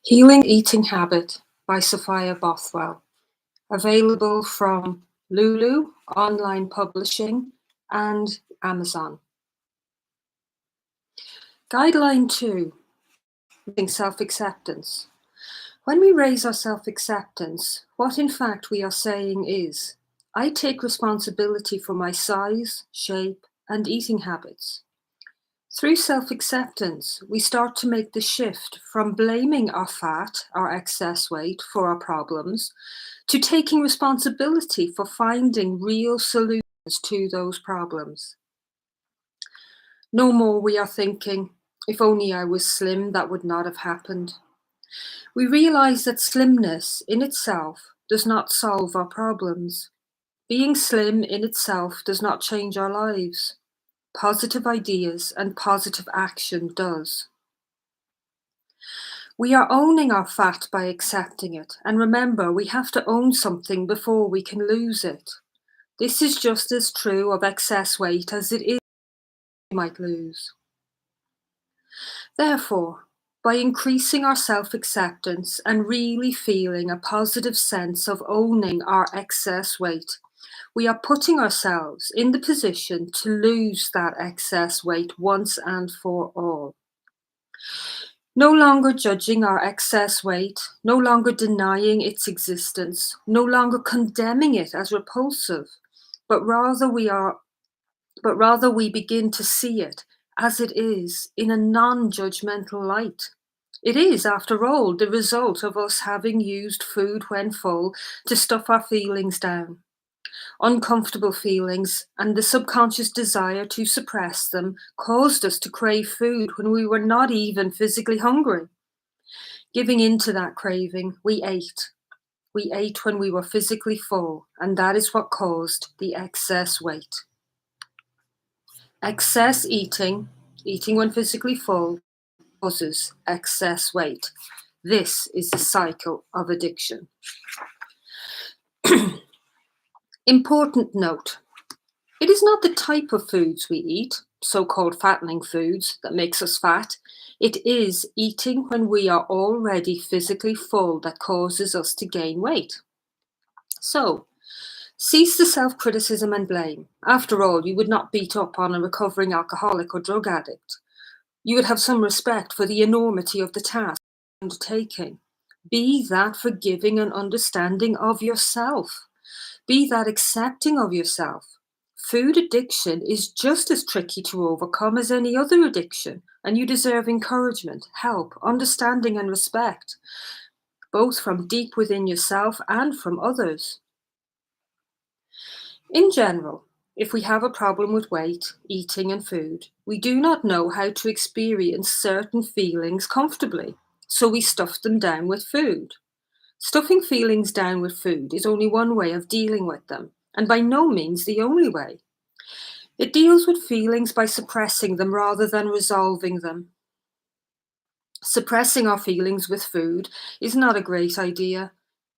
Healing Eating Habit by Sophia Bothwell. Available from Lulu Online Publishing and Amazon. Guideline 2. Raising self-acceptance. When we raise our self-acceptance, what in fact we are saying is, I take responsibility for my size, shape, and eating habits. Through self-acceptance, we start to make the shift from blaming our fat, our excess weight, for our problems, to taking responsibility for finding real solutions to those problems. No more we are thinking, if only I was slim, that would not have happened. We realize that slimness in itself does not solve our problems. Being slim in itself does not change our lives. Positive ideas and positive action does. We are owning our fat by accepting it, and remember, we have to own something before we can lose it. This is just as true of excess weight as it is we might lose. Therefore, by increasing our self-acceptance and really feeling a positive sense of owning our excess weight, we are putting ourselves in the position to lose that excess weight once and for all. No longer judging our excess weight, no longer denying its existence, no longer condemning it as repulsive, but rather we begin to see it as it is in a non-judgmental light. It is, after all, the result of us having used food when full to stuff our feelings down. Uncomfortable feelings and the subconscious desire to suppress them caused us to crave food when we were not even physically hungry. Giving in to that craving, we ate. We ate when we were physically full, and that is what caused the excess weight. Excess eating when physically full, causes excess weight. This is the cycle of addiction. Important note, it is not the type of foods we eat, so-called fattening foods, that makes us fat. It is eating when we are already physically full that causes us to gain weight. So, cease the self-criticism and blame. After all, you would not beat up on a recovering alcoholic or drug addict. You would have some respect for the enormity of the task you're undertaking. Be that forgiving and understanding of yourself. Be that accepting of yourself. Food addiction is just as tricky to overcome as any other addiction, and you deserve encouragement, help, understanding, and respect, both from deep within yourself and from others. In general, if we have a problem with weight, eating, and food, we do not know how to experience certain feelings comfortably, so we stuff them down with food. Stuffing feelings down with food is only one way of dealing with them, and by no means the only way. It deals with feelings by suppressing them rather than resolving them. Suppressing our feelings with food is not a great idea,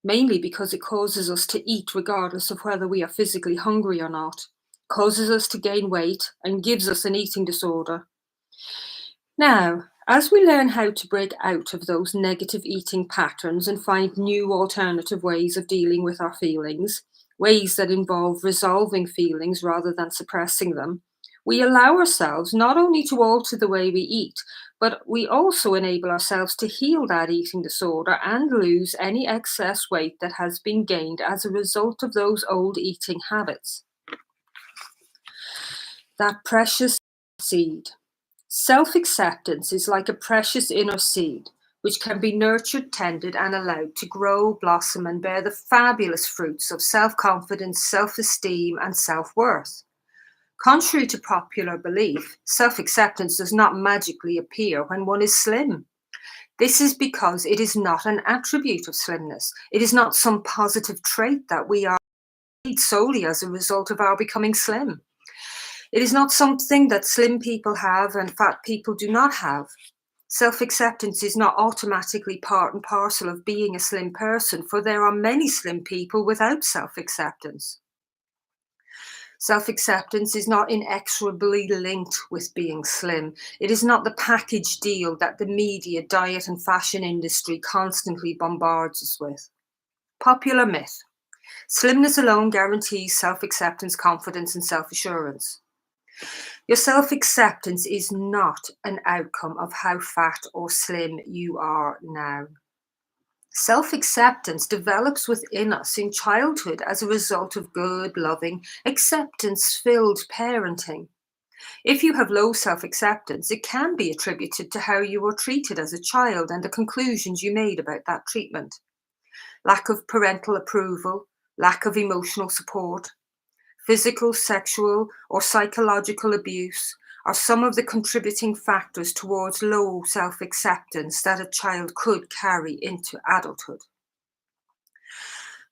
mainly because it causes us to eat regardless of whether we are physically hungry or not, causes us to gain weight, and gives us an eating disorder. Now, as we learn how to break out of those negative eating patterns and find new alternative ways of dealing with our feelings, ways that involve resolving feelings rather than suppressing them, we allow ourselves not only to alter the way we eat, but we also enable ourselves to heal that eating disorder and lose any excess weight that has been gained as a result of those old eating habits. That precious seed. Self-acceptance is like a precious inner seed, which can be nurtured, tended, and allowed to grow, blossom, and bear the fabulous fruits of self-confidence, self-esteem, and self-worth. Contrary to popular belief, self-acceptance does not magically appear when one is slim. This is because it is not an attribute of slimness. It is not some positive trait that we are solely as a result of our becoming slim. It is not something that slim people have and fat people do not have. Self-acceptance is not automatically part and parcel of being a slim person, for there are many slim people without self-acceptance. Self-acceptance is not inexorably linked with being slim. It is not the package deal that the media, diet, and fashion industry constantly bombards us with. Popular myth. Slimness alone guarantees self-acceptance, confidence, and self-assurance. Your self-acceptance is not an outcome of how fat or slim you are now. Self-acceptance develops within us in childhood as a result of good, loving, acceptance-filled parenting. If you have low self-acceptance, it can be attributed to how you were treated as a child and the conclusions you made about that treatment. Lack of parental approval, lack of emotional support, physical, sexual, or psychological abuse are some of the contributing factors towards low self-acceptance that a child could carry into adulthood.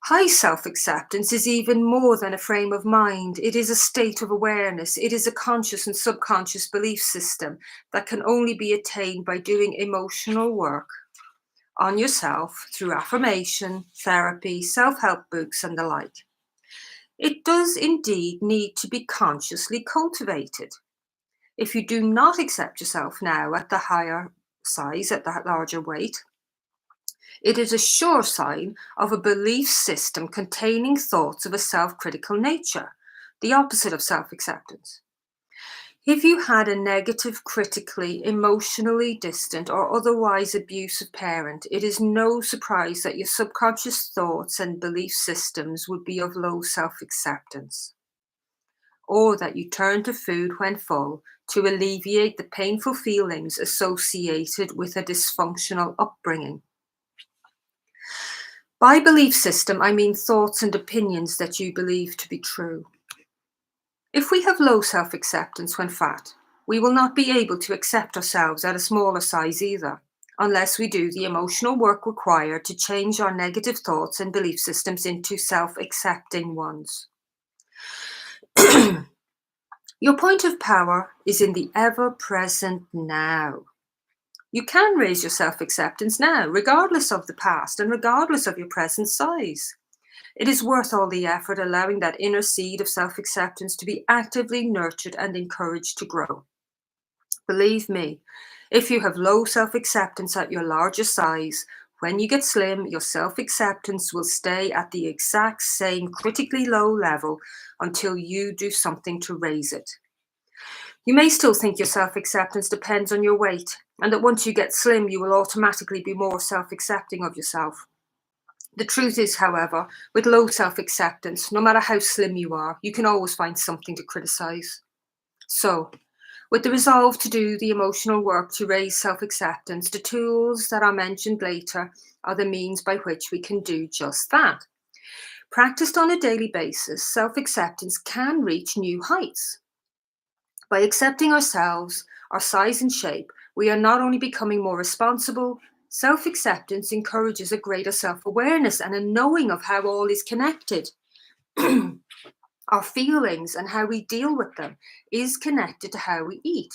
High self-acceptance is even more than a frame of mind. It is a state of awareness. It is a conscious and subconscious belief system that can only be attained by doing emotional work on yourself through affirmation, therapy, self-help books, and the like. It does indeed need to be consciously cultivated. If you do not accept yourself now at the higher size, at that larger weight, it is a sure sign of a belief system containing thoughts of a self-critical nature, the opposite of self-acceptance. If you had a negative, critically, emotionally distant, or otherwise abusive parent, it is no surprise that your subconscious thoughts and belief systems would be of low self-acceptance, or that you turn to food when full to alleviate the painful feelings associated with a dysfunctional upbringing. By belief system, I mean thoughts and opinions that you believe to be true. If we have low self-acceptance when fat, we will not be able to accept ourselves at a smaller size either, unless we do the emotional work required to change our negative thoughts and belief systems into self-accepting ones. Your point of power is in the ever-present now. You can raise your self-acceptance now, regardless of the past and regardless of your present size. It is worth all the effort allowing that inner seed of self-acceptance to be actively nurtured and encouraged to grow. Believe me, if you have low self-acceptance at your larger size, when you get slim, your self-acceptance will stay at the exact same critically low level until you do something to raise it. You may still think your self-acceptance depends on your weight, and that once you get slim, you will automatically be more self-accepting of yourself. The truth is, however, with low self-acceptance, no matter how slim you are, you can always find something to criticize. So, with the resolve to do the emotional work to raise self-acceptance, the tools that are mentioned later are the means by which we can do just that. Practiced on a daily basis, self-acceptance can reach new heights. By accepting ourselves, our size and shape, we are not only becoming more responsible. Self-acceptance encourages a greater self-awareness and a knowing of how all is connected. Our feelings and how we deal with them is connected to how we eat,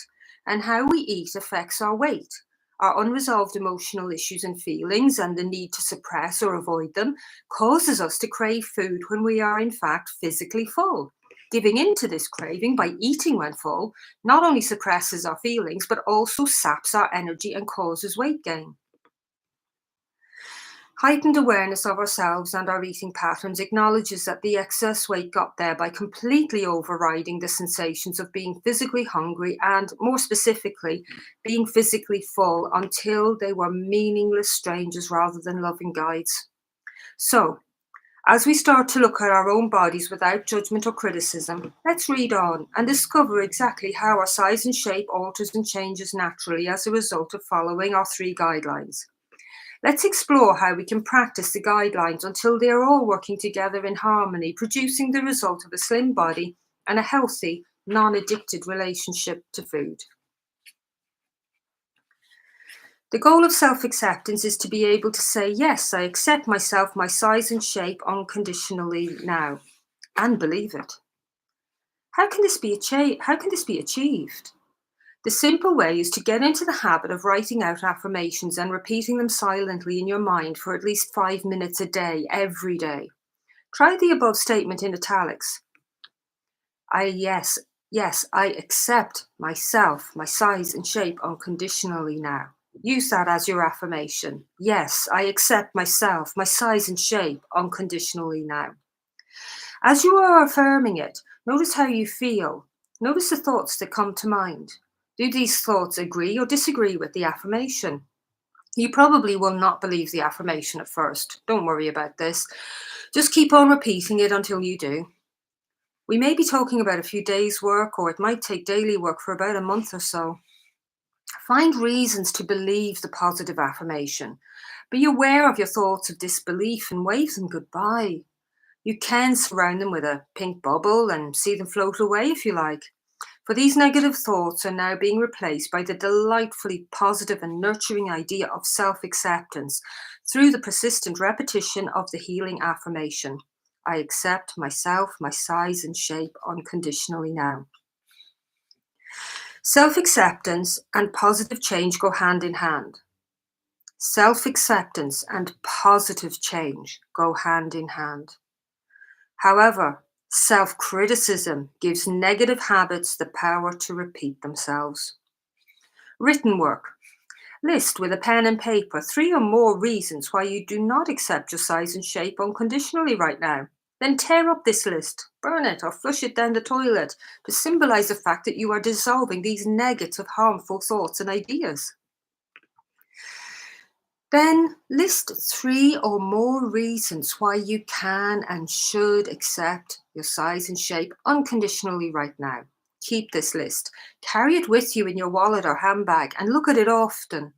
and how we eat affects our weight. Our unresolved emotional issues and feelings and the need to suppress or avoid them causes us to crave food when we are in fact physically full. Giving in to this craving by eating when full not only suppresses our feelings but also saps our energy and causes weight gain. Heightened awareness of ourselves and our eating patterns acknowledges that the excess weight got there by completely overriding the sensations of being physically hungry and, more specifically, being physically full until they were meaningless strangers rather than loving guides. So, as we start to look at our own bodies without judgment or criticism, let's read on and discover exactly how our size and shape alters and changes naturally as a result of following our 3 guidelines. Let's explore how we can practice the guidelines until they are all working together in harmony, producing the result of a slim body and a healthy, non-addicted relationship to food. The goal of self-acceptance is to be able to say, yes, I accept myself, my size and shape unconditionally now, and believe it. How can this be achieved? The simple way is to get into the habit of writing out affirmations and repeating them silently in your mind for at least 5 minutes a day, every day. Try the above statement in italics. Yes, I accept myself, my size and shape unconditionally now. Use that as your affirmation. Yes, I accept myself, my size and shape unconditionally now. As you are affirming it, notice how you feel. Notice the thoughts that come to mind. Do these thoughts agree or disagree with the affirmation? You probably will not believe the affirmation at first. Don't worry about this. Just keep on repeating it until you do. We may be talking about a few days' work, or it might take daily work for about a month or so. Find reasons to believe the positive affirmation. Be aware of your thoughts of disbelief and wave them goodbye. You can surround them with a pink bubble and see them float away if you like. For these negative thoughts are now being replaced by the delightfully positive and nurturing idea of self acceptance through the persistent repetition of the healing affirmation. I accept myself, my size and shape unconditionally now. Self acceptance and positive change go hand in hand. Self acceptance and positive change go hand in hand. However, self criticism gives negative habits the power to repeat themselves. Written work. List with a pen and paper 3 or more reasons why you do not accept your size and shape unconditionally right now. Then tear up this list, burn it, or flush it down the toilet to symbolize the fact that you are dissolving these negative, harmful thoughts and ideas. Then list 3 or more reasons why you can and should accept your size and shape unconditionally right now. Keep this list. Carry it with you in your wallet or handbag and look at it often.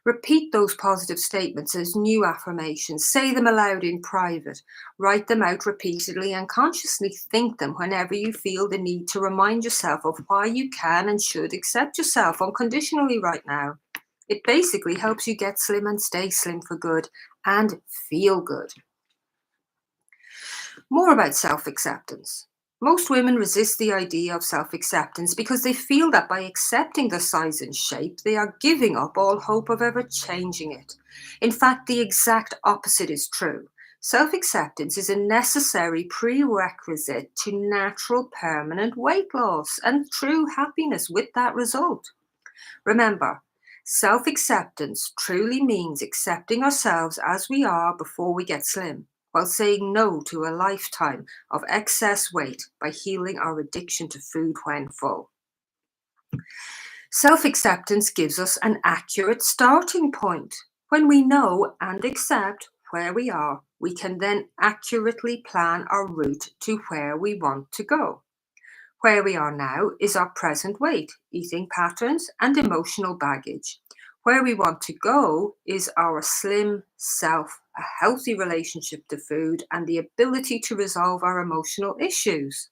Repeat those positive statements as new affirmations. Say them aloud in private. Write them out repeatedly and consciously think them whenever you feel the need to remind yourself of why you can and should accept yourself unconditionally right now. It basically helps you get slim and stay slim for good and feel good. More about self acceptance. Most women resist the idea of self acceptance because they feel that by accepting their size and shape, they are giving up all hope of ever changing it. In fact, the exact opposite is true. Self acceptance is a necessary prerequisite to natural permanent weight loss and true happiness with that result. Remember, self acceptance truly means accepting ourselves as we are before we get slim, while saying no to a lifetime of excess weight by healing our addiction to food when full. Self acceptance gives us an accurate starting point. When we know and accept where we are, we can then accurately plan our route to where we want to go. Where we are now is our present weight, eating patterns, and emotional baggage. Where we want to go is our slim self, a healthy relationship to food, and the ability to resolve our emotional issues.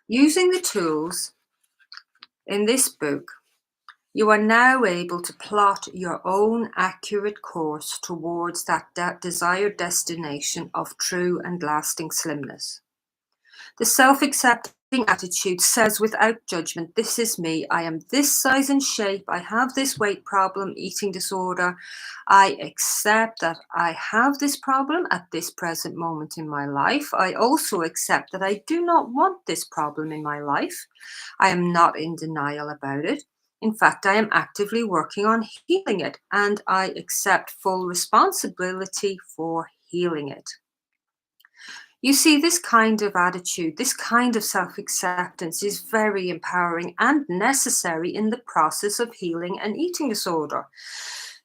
Using the tools in this book, you are now able to plot your own accurate course towards that desired destination of true and lasting slimness. The self accepting attitude says without judgment, this is me. I am this size and shape. I have this weight problem, eating disorder. I accept that I have this problem at this present moment in my life. I also accept that I do not want this problem in my life. I am not in denial about it. In fact, I am actively working on healing it, and I accept full responsibility for healing it. You see, this kind of attitude, this kind of self acceptance is very empowering and necessary in the process of healing an eating disorder.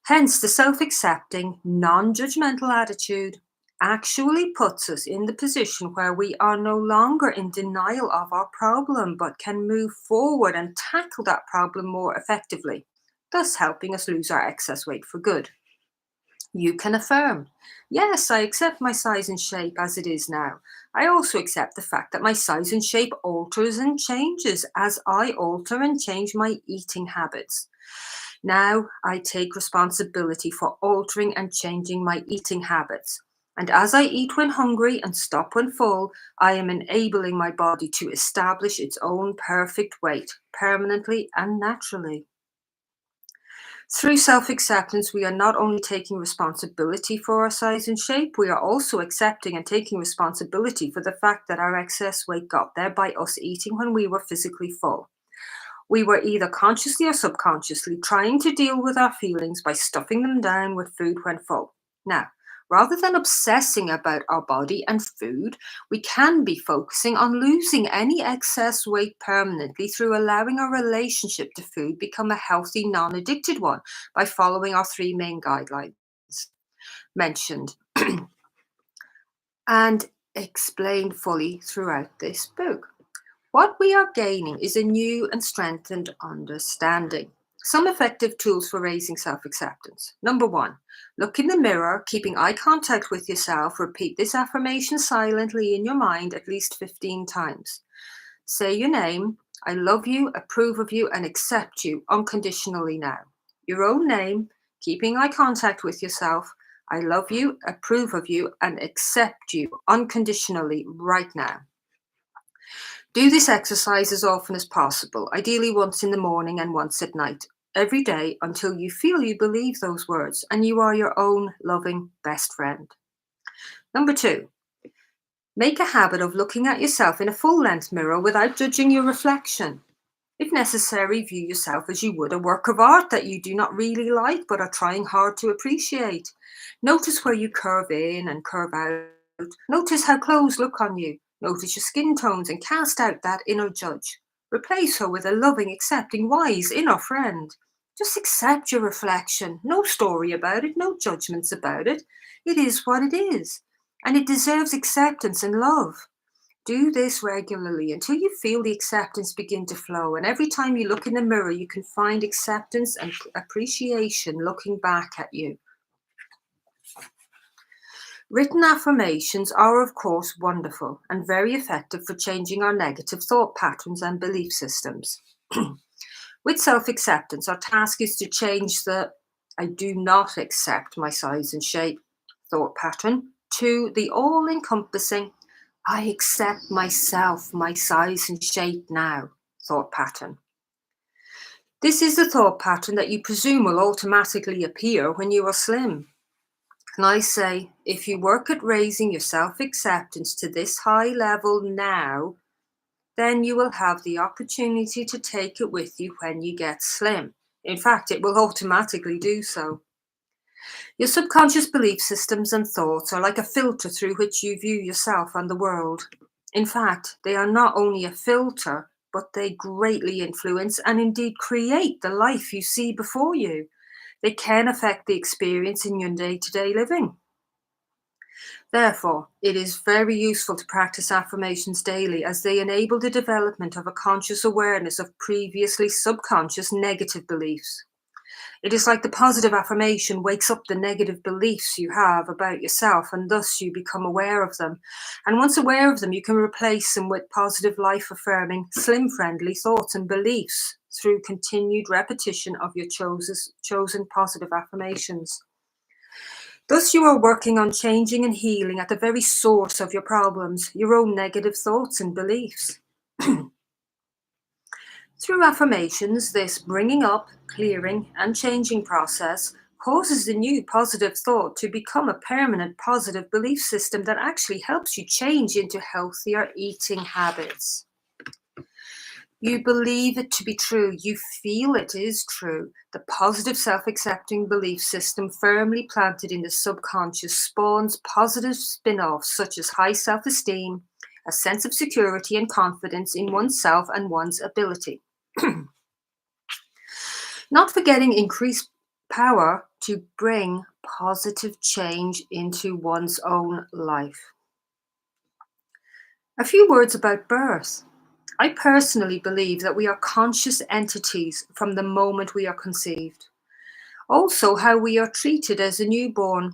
Hence, the self accepting, non judgmental attitude actually puts us in the position where we are no longer in denial of our problem, but can move forward and tackle that problem more effectively, thus helping us lose our excess weight for good. You can affirm, yes, I accept my size and shape as it is now. I also accept the fact that my size and shape alters and changes as I alter and change my eating habits. Now I take responsibility for altering and changing my eating habits. And as I eat when hungry and stop when full, I am enabling my body to establish its own perfect weight permanently and naturally. Through self acceptance, we are not only taking responsibility for our size and shape, we are also accepting and taking responsibility for the fact that our excess weight got there by us eating when we were physically full. We were either consciously or subconsciously trying to deal with our feelings by stuffing them down with food when full. Now, rather than obsessing about our body and food, we can be focusing on losing any excess weight permanently through allowing our relationship to food become a healthy, non-addicted one by following our three main guidelines mentioned and explained fully throughout this book. What we are gaining is a new and strengthened understanding. Some effective tools for raising self acceptance. Number one, look in the mirror, keeping eye contact with yourself. Repeat this affirmation silently in your mind at least 15 times. Say your name, I love you, approve of you, and accept you unconditionally now. Your own name, keeping eye contact with yourself. I love you, approve of you, and accept you unconditionally right now. Do this exercise as often as possible, ideally once in the morning and once at night, every day until you feel you believe those words and you are your own loving best friend. Number two, make a habit of looking at yourself in a full length mirror without judging your reflection. If necessary, view yourself as you would a work of art that you do not really like but are trying hard to appreciate. Notice where you curve in and curve out. Notice how clothes look on you. Notice your skin tones and cast out that inner judge. Replace her with a loving, accepting, wise inner friend. Just accept your reflection. No story about it, no judgments about it. It is what it is, and it deserves acceptance and love. Do this regularly until you feel the acceptance begin to flow. And every time you look in the mirror, you can find acceptance and appreciation looking back at you. Written affirmations are, of course, wonderful and very effective for changing our negative thought patterns and belief systems. With self acceptance, our task is to change the I do not accept my size and shape thought pattern to the all encompassing I accept myself, my size and shape now thought pattern. This is the thought pattern that you presume will automatically appear when you are slim. And I say, if you work at raising your self acceptance to this high level now, then you will have the opportunity to take it with you when you get slim. In fact, it will automatically do so. Your subconscious belief systems and thoughts are like a filter through which you view yourself and the world. In fact, they are not only a filter, but they greatly influence and indeed create the life you see before you. They can affect the experience in your day-to-day living. Therefore, it is very useful to practice affirmations daily as they enable the development of a conscious awareness of previously subconscious negative beliefs. It is like the positive affirmation wakes up the negative beliefs you have about yourself, and thus you become aware of them. And once aware of them, you can replace them with positive, life affirming, slim friendly thoughts and beliefs through continued repetition of your chosen positive affirmations. Thus, you are working on changing and healing at the very source of your problems, your own negative thoughts and beliefs. Through affirmations, this bringing up, clearing, and changing process causes the new positive thought to become a permanent positive belief system that actually helps you change into healthier eating habits. You believe it to be true. You feel it is true. The positive self accepting belief system firmly planted in the subconscious spawns positive spin offs such as high self esteem, a sense of security and confidence in oneself and one's ability. Not forgetting increased power to bring positive change into one's own life. A few words about birth. I personally believe that we are conscious entities from the moment we are conceived. Also, how we are treated as a newborn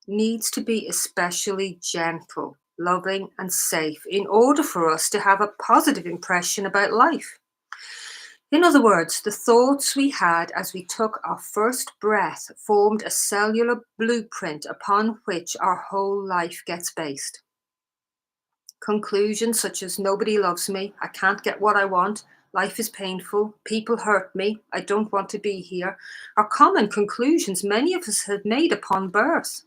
needs to be especially gentle, loving, and safe in order for us to have a positive impression about life. In other words, the thoughts we had as we took our first breath formed a cellular blueprint upon which our whole life gets based. Conclusions such as nobody loves me, I can't get what I want, life is painful, people hurt me, I don't want to be here, are common conclusions many of us have made upon birth.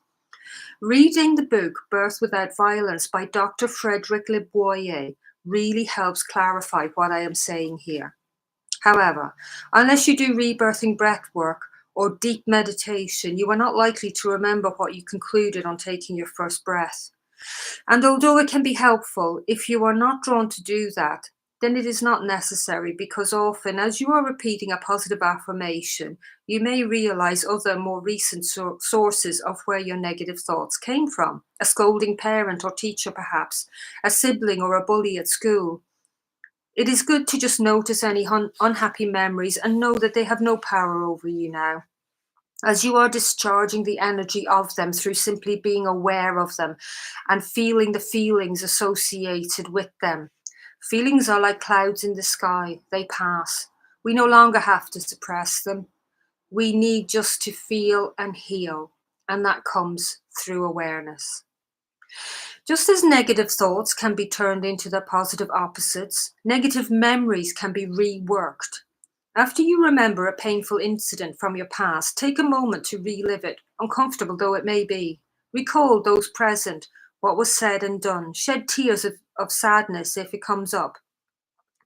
Reading the book Birth Without Violence by Dr. Frederick Le Boyer really helps clarify what I am saying here. However, unless you do rebirthing breath work or deep meditation, you are not likely to remember what you concluded on taking your first breath. And although it can be helpful, if you are not drawn to do that, then it is not necessary, because often as you are repeating a positive affirmation, you may realize other more recent sources of where your negative thoughts came from. A scolding parent or teacher perhaps, a sibling or a bully at school. It is good to just notice any unhappy memories and know that they have no power over you now, as you are discharging the energy of them through simply being aware of them and feeling the feelings associated with them. Feelings are like clouds in the sky, they pass. We no longer have to suppress them. We need just to feel and heal, and that comes through awareness. Just as negative thoughts can be turned into their positive opposites, negative memories can be reworked. After you remember a painful incident from your past, take a moment to relive it, uncomfortable though it may be. Recall those present, what was said and done. Shed tears of sadness if it comes up.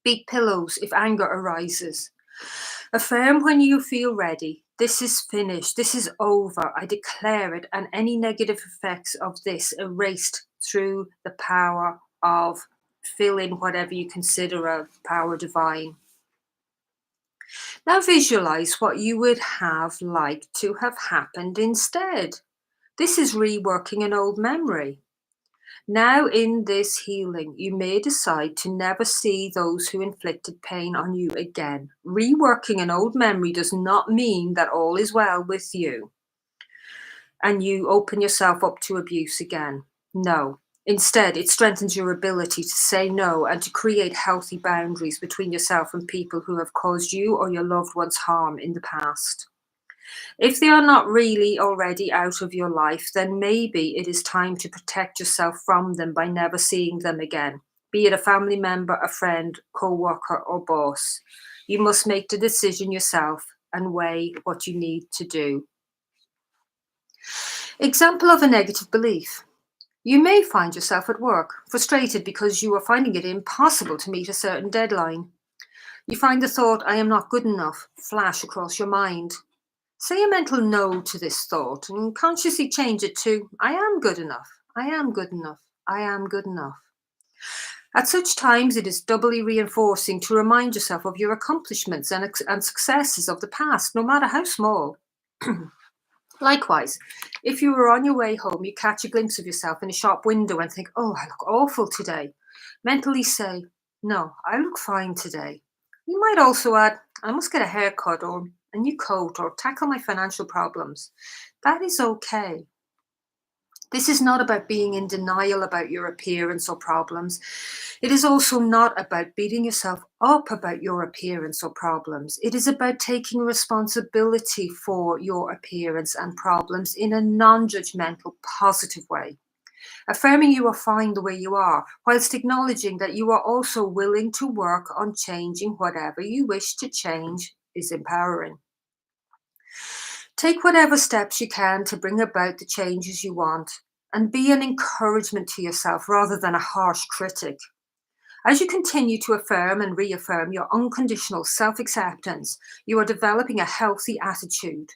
Beat pillows if anger arises. Affirm when you feel ready. This is finished. This is over. I declare it, and any negative effects of this erased through the power of fill in whatever you consider a power divine. Now visualize what you would have liked to have happened instead. This is reworking an old memory. Now, in this healing, you may decide to never see those who inflicted pain on you again. Reworking an old memory does not mean that all is well with you and you open yourself up to abuse again. No. Instead, it strengthens your ability to say no and to create healthy boundaries between yourself and people who have caused you or your loved ones harm in the past. If they are not really already out of your life, then maybe it is time to protect yourself from them by never seeing them again, be it a family member, a friend, co-worker, or boss. You must make the decision yourself and weigh what you need to do. Example of a negative belief. You may find yourself at work, frustrated because you are finding it impossible to meet a certain deadline. You find the thought, I am not good enough, flash across your mind. Say a mental no to this thought and consciously change it to, I am good enough, I am good enough, I am good enough. At such times, it is doubly reinforcing to remind yourself of your accomplishments and successes of the past, no matter how small. Likewise, if you were on your way home, you catch a glimpse of yourself in a shop window and think, oh, I look awful today. Mentally say, no, I look fine today. You might also add, I must get a haircut or a new coat or tackle my financial problems. That is okay. This is not about being in denial about your appearance or problems. It is also not about beating yourself up about your appearance or problems. It is about taking responsibility for your appearance and problems in a non-judgmental, positive way. Affirming you are fine the way you are, whilst acknowledging that you are also willing to work on changing whatever you wish to change, is empowering. Take whatever steps you can to bring about the changes you want, and be an encouragement to yourself rather than a harsh critic. As you continue to affirm and reaffirm your unconditional self-acceptance, you are developing a healthy attitude.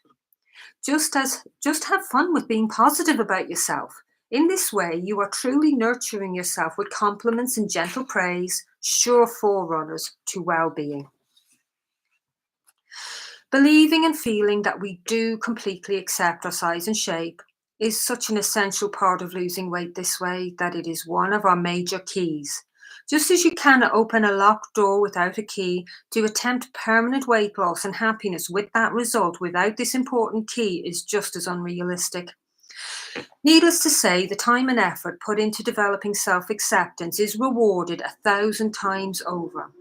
Just have fun with being positive about yourself. In this way, you are truly nurturing yourself with compliments and gentle praise, sure forerunners to well-being. Believing and feeling that we do completely accept our size and shape is such an essential part of losing weight this way that it is one of our major keys. Just as you cannot open a locked door without a key, to attempt permanent weight loss and happiness with that result without this important key is just as unrealistic. Needless to say, the time and effort put into developing self-acceptance is rewarded 1,000 times over.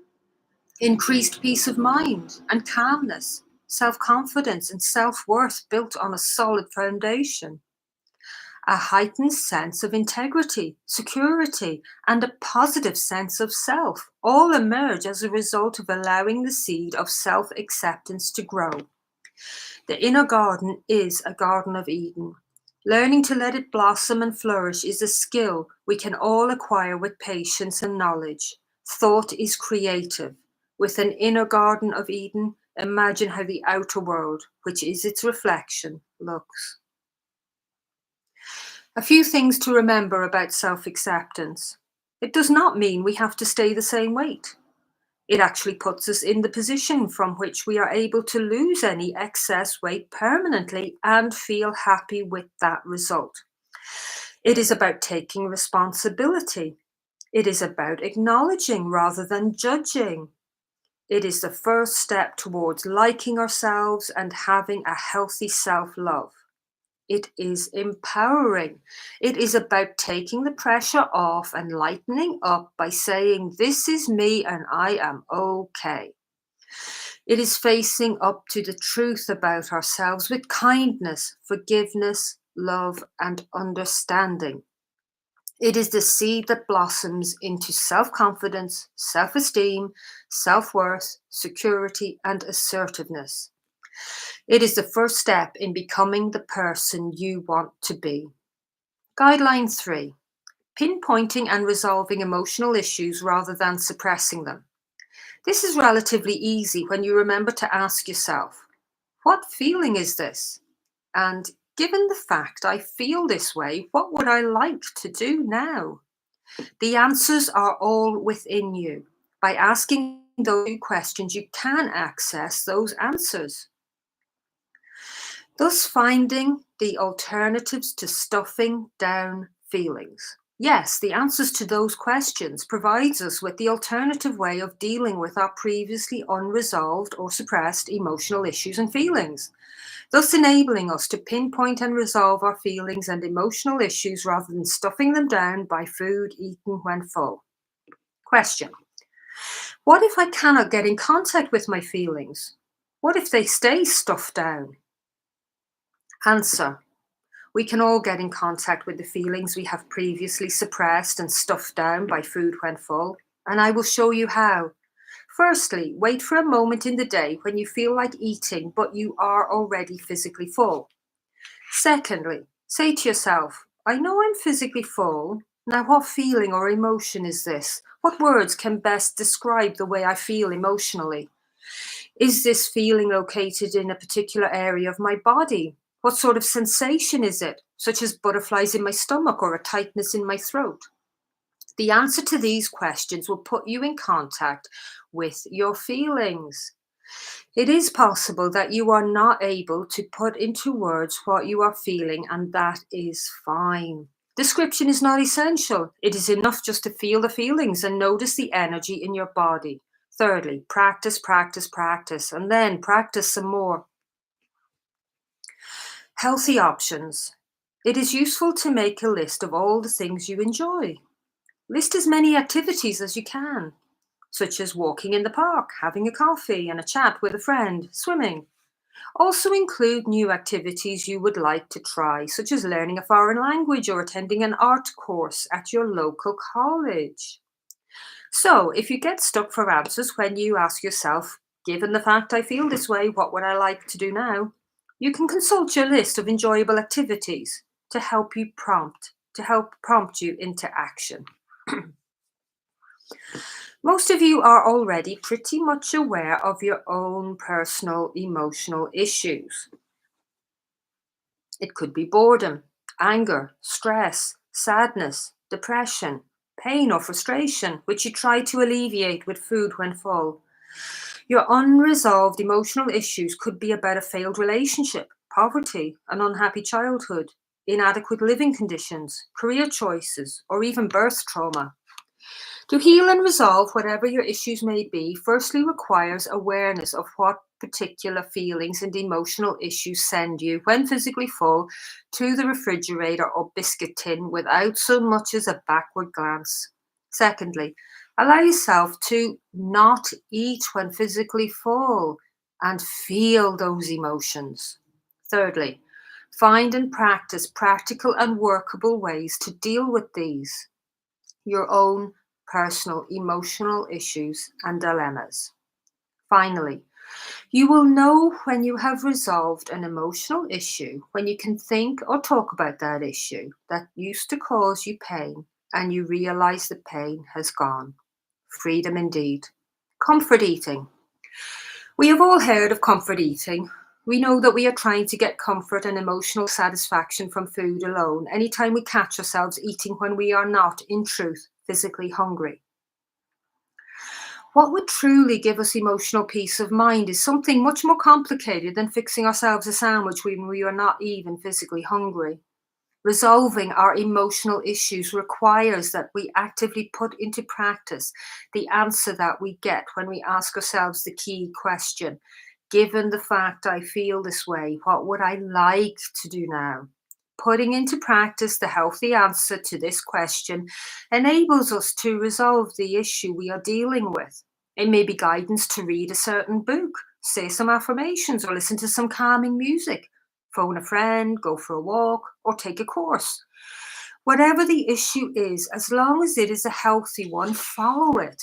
Increased peace of mind and calmness, self-confidence and self-worth built on a solid foundation. a heightened sense of integrity, security, and a positive sense of self all emerge as a result of allowing the seed of self acceptance to grow. The inner garden is a Garden of Eden. Learning to let it blossom and flourish is a skill we can all acquire with patience and knowledge. Thought is creative. With an inner Garden of Eden, imagine how the outer world, which is its reflection, looks. A few things to remember about self acceptance. It does not mean we have to stay the same weight. It actually puts us in the position from which we are able to lose any excess weight permanently and feel happy with that result. It is about taking responsibility. It is about acknowledging rather than judging. It is the first step towards liking ourselves and having a healthy self-love. It is empowering. It is about taking the pressure off and lightening up by saying, "This is me and I am okay." It is facing up to the truth about ourselves with kindness, forgiveness, love, and understanding. It is the seed that blossoms into self-confidence, self-esteem, self-worth, security, and assertiveness. It is the first step in becoming the person you want to be. Guideline 3. Pinpointing and resolving emotional issues rather than suppressing them. This is relatively easy when you remember to ask yourself, what feeling is this? And given the fact I feel this way, what would I like to do now? The answers are all within you. By asking those two questions, you can access those answers, thus finding the alternatives to stuffing down feelings. Yes, the answers to those questions provides us with the alternative way of dealing with our previously unresolved or suppressed emotional issues and feelings, thus enabling us to pinpoint and resolve our feelings and emotional issues rather than stuffing them down by food eaten when full. Question: what if I cannot get in contact with my feelings? What if they stay stuffed down? Answer: we can all get in contact with the feelings we have previously suppressed and stuffed down by food when full, and I will show you how. Firstly, wait for a moment in the day when you feel like eating, but you are already physically full. Secondly, say to yourself, I know I'm physically full. Now, what feeling or emotion is this? What words can best describe the way I feel emotionally? Is this feeling located in a particular area of my body? What sort of sensation is it, such as butterflies in my stomach or a tightness in my throat? The answer to these questions will put you in contact with your feelings. It is possible that you are not able to put into words what you are feeling, and that is fine. Description is not essential. It is enough just to feel the feelings and notice the energy in your body. Thirdly, practice, practice, practice, and then practice some more. Healthy options. It is useful to make a list of all the things you enjoy. List as many activities as you can, such as walking in the park, having a coffee and a chat with a friend, swimming. Also include new activities you would like to try, such as learning a foreign language or attending an art course at your local college. So, if you get stuck for answers when you ask yourself, given the fact I feel this way, what would I like to do now? You can consult your list of enjoyable activities to help prompt you into action. Most of you are already pretty much aware of your own personal emotional issues. It could be boredom, anger, stress, sadness, depression, pain or frustration, which you try to alleviate with food when full. Your unresolved emotional issues could be about a failed relationship, poverty, an unhappy childhood, inadequate living conditions, career choices, or even birth trauma. To heal and resolve whatever your issues may be, firstly requires awareness of what particular feelings and emotional issues send you, when physically full, to the refrigerator or biscuit tin without so much as a backward glance. Secondly, allow yourself to not eat when physically full and feel those emotions. Thirdly, Find and practice practical and workable ways to deal with these, your own personal emotional issues and dilemmas. Finally, you will know when you have resolved an emotional issue, when you can think or talk about that issue that used to cause you pain and you realize the pain has gone. Freedom indeed. Comfort eating. We have all heard of comfort eating. We know that we are trying to get comfort and emotional satisfaction from food alone anytime we catch ourselves eating when we are not, in truth, physically hungry. What would truly give us emotional peace of mind is something much more complicated than fixing ourselves a sandwich when we are not even physically hungry. Resolving our emotional issues requires that we actively put into practice the answer that we get when we ask ourselves the key question: given the fact I feel this way, what would I like to do now? Putting into practice the healthy answer to this question enables us to resolve the issue we are dealing with. It may be guidance to read a certain book, say some affirmations, or listen to some calming music, phone a friend, go for a walk, or take a course. Whatever the issue is, as long as it is a healthy one, follow it.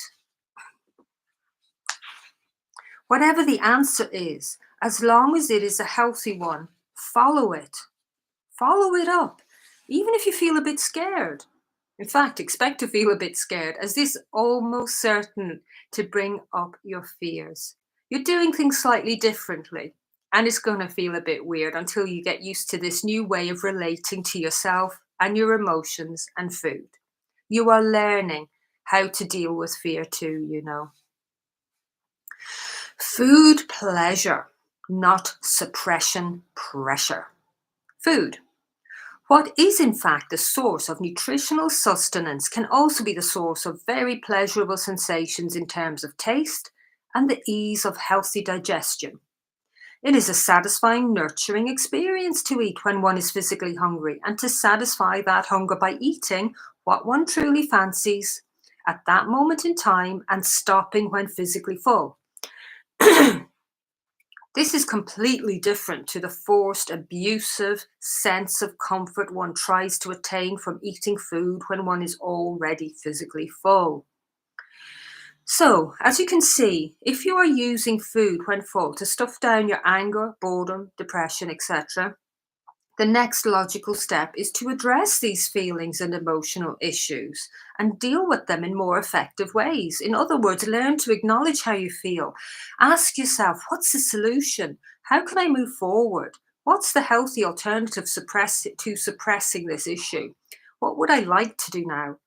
Whatever the answer is, as long as it is a healthy one, follow it. Follow it up, even if you feel a bit scared. In fact, expect to feel a bit scared, as this is almost certain to bring up your fears. You're doing things slightly differently, and it's going to feel a bit weird until you get used to this new way of relating to yourself and your emotions and food. You are learning how to deal with fear too, you know. Food pleasure, not suppression pressure. Food. What is in fact the source of nutritional sustenance can also be the source of very pleasurable sensations in terms of taste and the ease of healthy digestion. It is a satisfying, nurturing experience to eat when one is physically hungry and to satisfy that hunger by eating what one truly fancies at that moment in time and stopping when physically full. This is completely different to the forced, abusive sense of comfort one tries to attain from eating food when one is already physically full. So, as you can see, if you are using food when full to stuff down your anger, boredom, depression, etc., the next logical step is to address these feelings and emotional issues and deal with them in more effective ways. In other words, learn to acknowledge how you feel. Ask yourself, what's the solution? How can I move forward? What's the healthy alternative to suppressing this issue? What would I like to do now?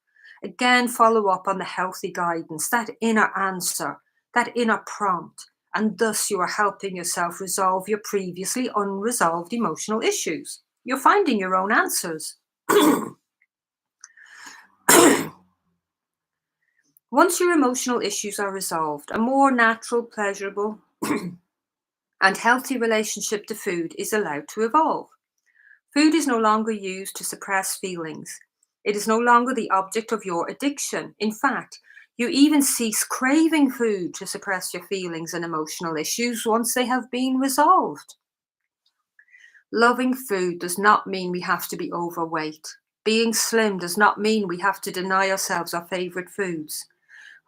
Again, follow up on the healthy guidance, that inner answer, that inner prompt, and thus you are helping yourself resolve your previously unresolved emotional issues. You're finding your own answers. Once your emotional issues are resolved, a more natural, pleasurable, and healthy relationship to food is allowed to evolve. Food is no longer used to suppress feelings. It is no longer the object of your addiction. In fact, you even cease craving food to suppress your feelings and emotional issues once they have been resolved. Loving food does not mean we have to be overweight. Being slim does not mean we have to deny ourselves our favorite foods.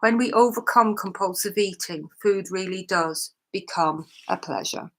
When we overcome compulsive eating, food really does become a pleasure.